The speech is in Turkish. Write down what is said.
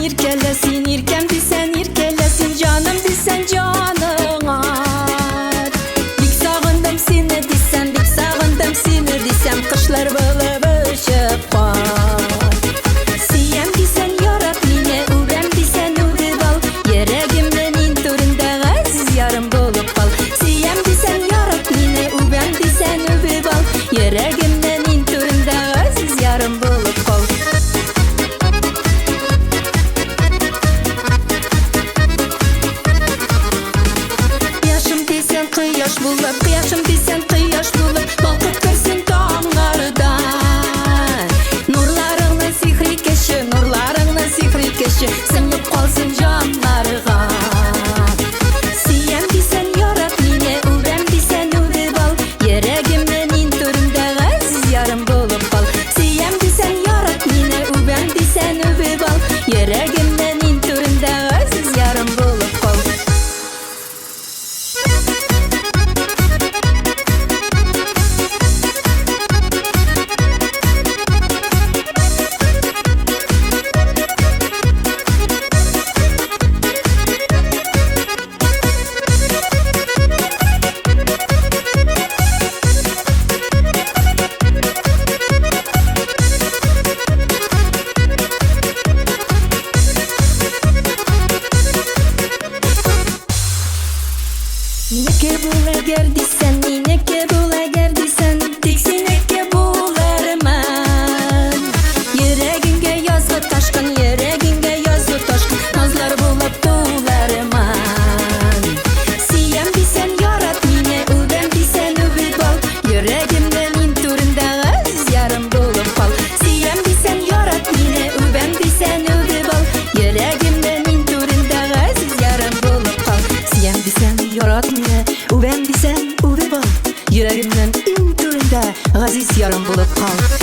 irkelesin, irkem desen irkelesin, canım desen canına. Bik sağındım seni desem, bik sağındım seni desem, kışlar bulup uçup var. Siyem desen yarat mine, ubem desen ubib al, yüreğimden inturunda aziz yarım bulup kal. Siyem desen yarat mine, ubem desen ubib al, yüreğimden inturunda aziz yarım bulup kal. Yaşım desen kıyaş bulup, kıyaşım desen kıyaş bulup, balkıp görsün dağlardan. Nurlarını sihri keşi, nurlarını sihri keşi, sınıp kalsın canlarga. Siyem desen yarat mine, ubem desen ubib al, yüreğimden inturunda aziz yarım bulup kal. Siyem desen yarat mine, ubem desen ubib al, yüreğimden inturunda aziz yarım bulup kal. Neke bul eğer desen, neke bul eğer desen, tiksineke bularman. Yüreğinge yazgı taşkın, yüreğinge yazgı taşkın, nazlar bulup tuğlarman. Siyem desen yarat mine, ubem desen ubib al, yüreğimden inturunda aziz yarım bulup kal. Siyem desen yarat mine, ubem desen ubib al, yüreğimden inturunda aziz yarım bulup kal. Siyem desen yarat mine, ubem desen ubib al, yüreğimden inturunda aziz yarım bulup kal.